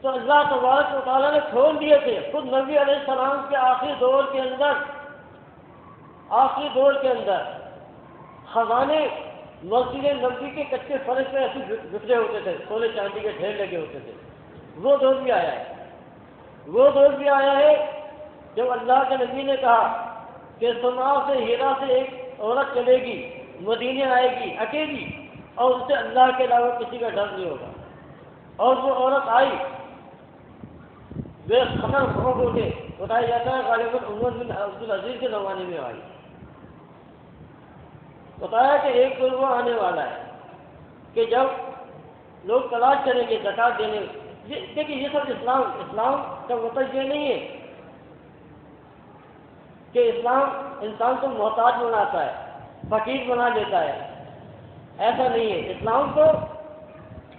Speaker 1: تو اللہ تبارک و تعالیٰ نے کھول دیے تھے. خود نبی علیہ السلام کے آخری دور کے اندر خزانے مسجد نبوی کے کچے فرش میں ایسے بکھرے ہوتے تھے, سونے چاندی کے ڈھیر لگے ہوتے تھے. وہ دور بھی آیا ہے. وہ دور بھی آیا ہے جب اللہ کے نبی نے کہا کہ سما سے ہیرا سے ایک عورت چلے گی, مدینے آئے گی اکیلی, اور اسے اللہ کے علاوہ کسی کا ڈر نہیں ہوگا. اور وہ عورت آئی بے خطر خوف ہو کے, بتایا جاتا ہے غالباً عمر بن عبدالعزیز کے زمانے میں آئی. بتایا کہ ایک دن وہ آنے والا ہے کہ جب لوگ تلاش کریں گے زکوٰۃ دینے. دیکھیے یہ سب اسلام کا مطلب یہ نہیں ہے کہ اسلام انسان کو محتاج بناتا ہے, فقیر بنا دیتا ہے. ایسا نہیں ہے. اسلام کو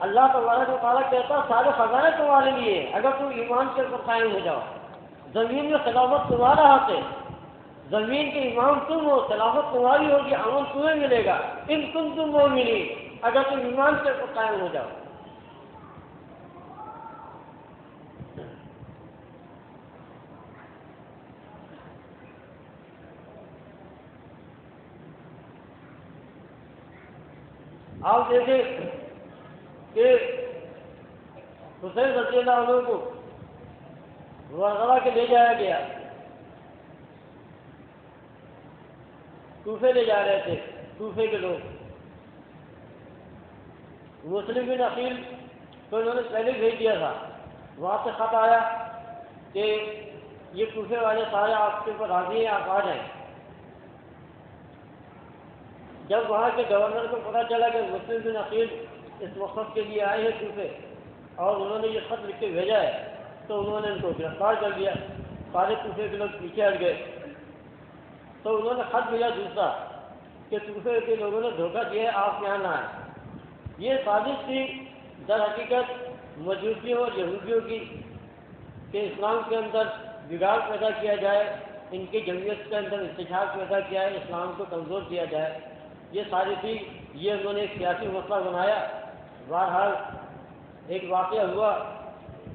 Speaker 1: اللہ تبارک و تعالیٰ کہتا سارے خزانے تمہارے لیے, اگر تم ایمان کے اوپر قائم ہو جاؤ. زمین میں خلافت تمہارا ہاتھ ہے, زمین کے امام تم ہو, خلافت تمہاری ہوگی, امن تمہیں ملے گا. ان تم مومنین, اگر تم ایمان کے اوپر قائم ہو جاؤ. آپ دیکھیں کہ حسین رضی اللہ عنہ کو وغیرہ کے لے جایا گیا، کوفے لے جا رہے تھے کوفے کے لوگ، مسلم بن عقیل تو انہوں نے پہلے بھیج دیا تھا، وہاں سے خط آیا کہ یہ کوفے والے سارے آپ کے اوپر راضی ہیں، آپ آ جائیں۔ جب وہاں کے گورنر کو پتہ چلا کہ مسلم بن عقیل اس مقصد کے لیے آئے ہیں کوفے اور انہوں نے یہ خط لکھ کے بھیجا ہے، تو انہوں نے ان کو گرفتار کر لیا، سارے کوفے کے لوگ پیچھے ہٹ گئے۔ تو انہوں نے خط بھیجا دوسرا کہ کوفے کے لوگوں نے دھوکہ دیا ہے، آپ یہاں نہ آئیں۔ یہ سازش تھی در حقیقت مجوسیوں اور یہودیوں کی کہ اسلام کے اندر بگاڑ پیدا کیا جائے، ان کی جمعیت کے اندر انتشار پیدا کیا ہے، اسلام کو کمزور کیا جائے، یہ ساری تھی۔ یہ انہوں نے ایک سیاسی مسئلہ بنایا۔ بہرحال ایک واقعہ ہوا،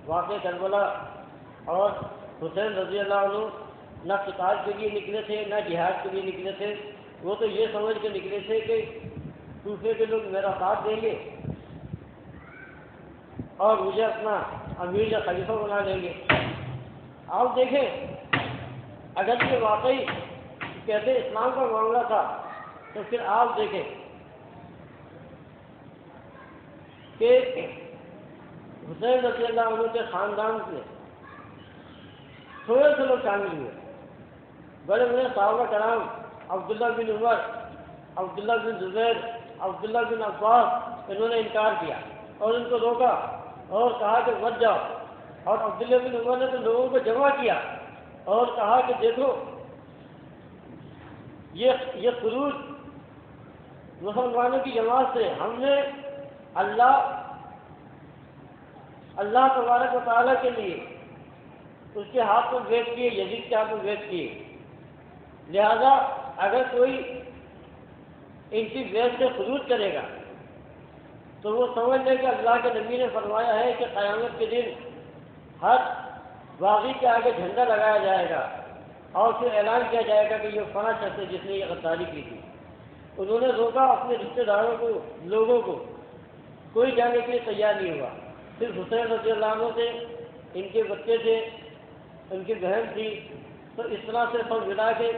Speaker 1: واقعہ کربلا، اور حسین رضی اللہ عنہ نہ قتال کے لیے نکلے تھے نہ جہاد کے لیے نکلے تھے، وہ تو یہ سمجھ کے نکلے تھے کہ کوفے کے لوگ میرا ساتھ دیں گے اور مجھے اپنا امیر یا خلیفہ بنا لیں گے۔ آپ دیکھیں اگر یہ واقعی کہتے اسلام کا معاملہ تھا تو پھر آپ دیکھیں کہ حسین رضی اللہ عنہ کے خاندان سے تھوڑے سے لوگ شامل ہوئے، بڑے بڑے صحابہ کرام، عبداللہ بن عمر، عبداللہ بن زبیر، عبداللہ بن عباس، انہوں نے انکار کیا اور ان کو روکا اور کہا کہ مت جاؤ۔ اور عبداللہ بن عمر نے تو لوگوں کو جمع کیا اور کہا کہ دیکھو یہ خروج مسلمانوں کی جماعت سے ہم نے اللہ تبارک و تعالیٰ کے لیے اس کے ہاتھ میں بیچ کیے، یزید کے ہاتھ میں بیچ کیے، لہذا اگر کوئی ان کی بیچ سے خروج کرے گا تو وہ سمجھ لے کہ اللہ کے نبی نے فرمایا ہے کہ قیامت کے دن ہر باغی کے آگے جھنڈا لگایا جائے گا اور پھر اعلان کیا جائے گا کہ یہ فلاں شخص ہے جس نے یہ غداری کی تھی۔ انہوں نے روکا اپنے رشتہ داروں کو، لوگوں کو، کوئی جانے کے لیے تیار نہیں ہوا۔ صرف حسین رضی اللہ عنہ تھے، ان کے بچے تھے، ان کی بہن تھی، تو اس طرح سے سب ملا کے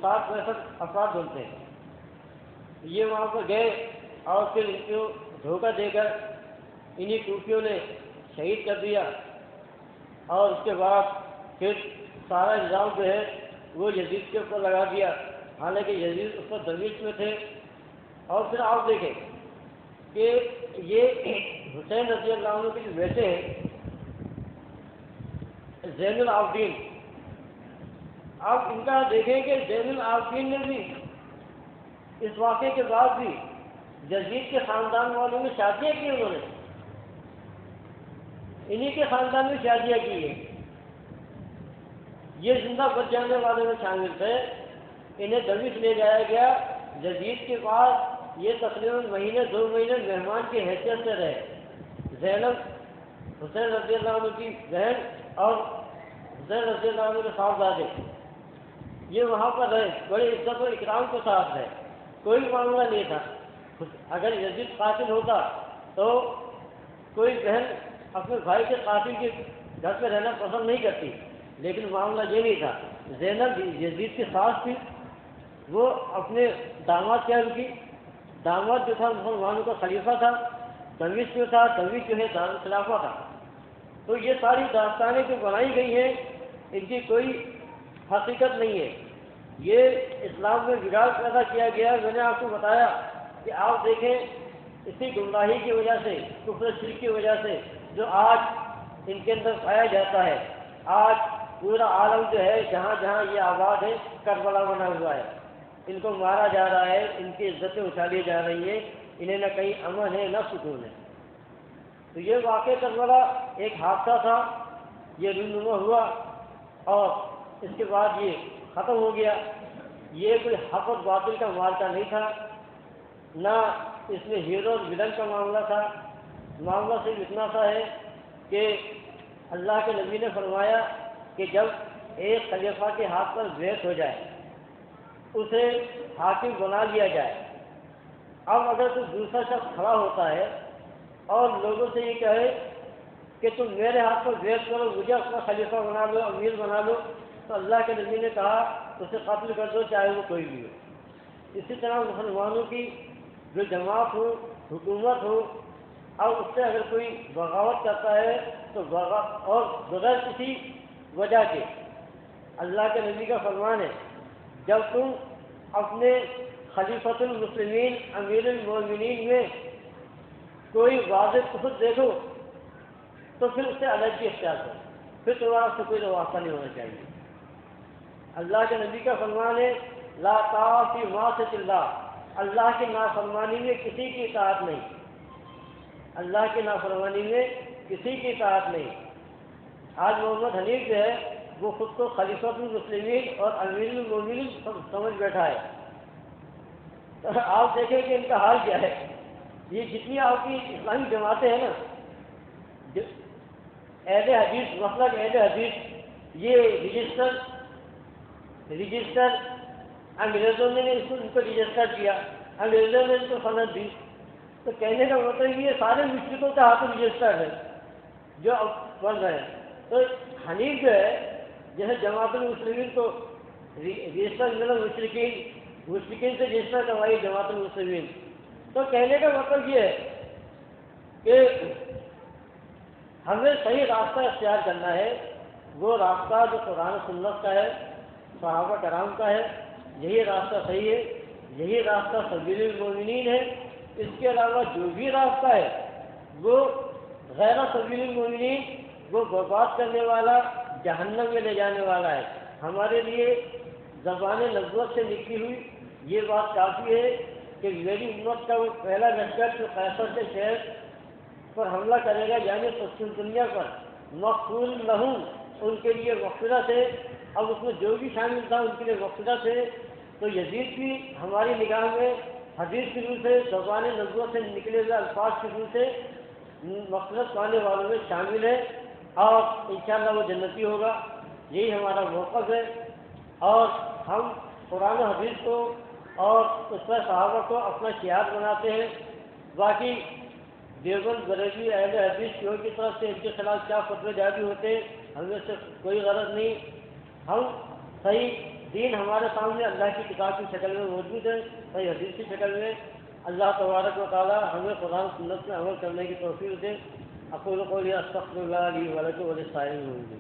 Speaker 1: 60-65 افراد بنتے ہیں۔ یہ وہاں پر گئے اور پھر ان کو دھوکہ دے کر انہی کوفیوں نے شہید کر دیا، اور اس کے بعد پھر سارا الزام جو ہے وہ یزید کے اوپر لگا دیا، حالانکہ یزید اس پر درویش میں تھے۔ اور پھر آپ دیکھیں کہ یہ حسین رضی اللہ عنہ کے جو بیٹے ہیں زین العابدین، آپ ان کا دیکھیں کہ زین العابدین نے بھی اس واقعے کے بعد بھی یزید کے خاندان والوں میں شادیاں کی، انہوں نے انہی کے خاندان میں شادیاں کی ہیں۔ یہ زندہ بچ جانے والوں میں شامل تھے، انہیں درویش لے جایا گیا یزید کے پاس، یہ تقریباً مہینے 2 مہینے مہمان کی حیثیت سے رہے۔ زینب حسین رضی اللہ عنہ کی بہن اور حسین رضی اللہ عنہ کے صاحبزادے یہ وہاں پر رہے، بڑی عزت و اکرام کے ساتھ رہے، کوئی معاملہ نہیں تھا۔ اگر یزید قاتل ہوتا تو کوئی بہن اپنے بھائی کے قاتل کے گھر پہ رہنا پسند نہیں کرتی، لیکن معاملہ یہ نہیں تھا۔ زینب یزید کی ساس تھی، وہ اپنے داماد کیا ان کی داماد جو تھا مسلمانوں کا خلیفہ تھا، درویش جو تھا، درویش جو ہے دارالخلافہ تھا۔ تو یہ ساری داستانیں جو بنائی گئی ہیں ان کی کوئی حقیقت نہیں ہے، یہ اسلام میں بگاڑ پیدا کیا گیا ہے۔ میں نے آپ کو بتایا کہ آپ دیکھیں اسی گمراہی کی وجہ سے، کفر شرک کی وجہ سے جو آج ان کے اندر پایا جاتا ہے، آج پورا عالم جو ہے جہاں جہاں یہ آباد ہے کربلا بنا ہوا ہے، ان کو مارا جا رہا ہے، ان کی عزتیں اچھالی جا رہی ہیں، انہیں نہ کہیں امن ہے نہ سکون ہے۔ تو یہ واقعہ کربلا ایک حادثہ تھا، یہ رونما ہوا اور اس کے بعد یہ ختم ہو گیا۔ یہ کوئی حق و باطل کا معرکہ نہیں تھا، نہ اس میں ہیرو اور ولن کا معاملہ تھا۔ معاملہ صرف اتنا سا ہے کہ اللہ کے نبی نے فرمایا کہ جب ایک خلیفہ کے ہاتھ پر بیعت ہو جائے، اسے حاکم بنا لیا جائے، اب اگر کوئی دوسرا شخص کھڑا ہوتا ہے اور لوگوں سے یہ کہے کہ تم میرے ہاتھ پر بیعت کرو، مجھے اپنا خلیفہ بنا لو، امیر بنا لو، تو اللہ کے نبی نے کہا اسے قتل کر دو، چاہے وہ کوئی بھی ہو۔ اسی طرح مسلمانوں کی جو جماعت ہو، حکومت ہو، اور اس سے اگر کوئی بغاوت کرتا ہے تو اور بغیر کسی وجہ کے، اللہ کے نبی کا فرمان ہے جب تم اپنے خلیفۃ المسلمین امیر المومنین میں کوئی واضح کفر دیکھو تو پھر اس سے علیحدگی اختیار کرو، پھر تمہارا سے کوئی واسطہ نہیں ہونا چاہیے۔ اللہ کے نبی کا فرمان ہے لا طاعۃ فی معصیۃ اللہ، اللہ کی نافرمانی میں کسی کی اطاعت نہیں، اللہ کی نافرمانی میں کسی کی اطاعت نہیں۔ آج محمد حنیف جو ہے وہ خود کو خلیفۃ المسلمین اور امیر المومنین سمجھ بیٹھا ہے، تو آپ دیکھیں کہ ان کا حال کیا ہے۔ یہ جتنی آپ کی اسلامی جماعتیں ہیں نا، اہل حدیث، مسلک اہل حدیث، یہ رجسٹر انگریزوں نے ان کو رجسٹر کیا، انگریزوں نے ان کو سند دی، تو کہنے کا مطلب یہ سارے مشرکوں کے ہاتھ رجسٹر ہے جو اب بن رہے ہیں۔ تو حنیف جو ہے جیسے جماعت المسلمین کو رجسٹر ملا، مشرکین سے رجسٹر کروائی جماعت المسلمین، تو کہنے کا مطلب یہ ہے کہ ہمیں صحیح راستہ اختیار کرنا ہے، وہ راستہ جو قرآن و سنت کا ہے، صحابہ کرام کا ہے، یہی راستہ صحیح ہے، یہی راستہ سبیل المومنین ہے۔ اس کے علاوہ جو بھی راستہ ہے وہ غیر سبیل المومنین، وہ برباد کرنے والا، جہنم میں لے جانے والا ہے۔ ہمارے لیے زبان نبوت سے نکلی ہوئی یہ بات کافی ہے کہ میری امت کا وہ پہلا لشکر جو قیصر کے شہر پر حملہ کرے گا، یعنی پشچم دنیا پر، مغفور لہم، ان کے لیے مغفرت ہے۔ اب اس میں جو بھی شامل تھا ان کے لیے مغفرت ہے۔ تو یزید بھی ہماری نگاہ میں حدیث کی روح سے، زبان نبوت سے نکلے ہوئے الفاظ کی روح سے مغفرت پانے والوں میں شامل ہے، اور انشاءاللہ وہ جنتی ہوگا۔ یہی ہمارا موقف ہے، اور ہم قرآن و حدیث کو اور اس پر صحابہ کو اپنا شعار بناتے ہیں۔ باقی دیوبند بریلوی اہل حدیث شیعوں کی طرف سے ان کے خلاف کیا فتوے جاری ہوتے ہیں، ہمیں سے کوئی غرض نہیں۔ ہم صحیح دین ہمارے سامنے اللہ کی کتاب کی شکل میں موجود ہے، صحیح حدیث کی شکل میں۔ اللہ تبارک و تعالی ہمیں قرآن سنت میں عمل کرنے کی توفیق دے۔ اقول قولی استغفر اللہ لی ولکم ولسائر المسلمین۔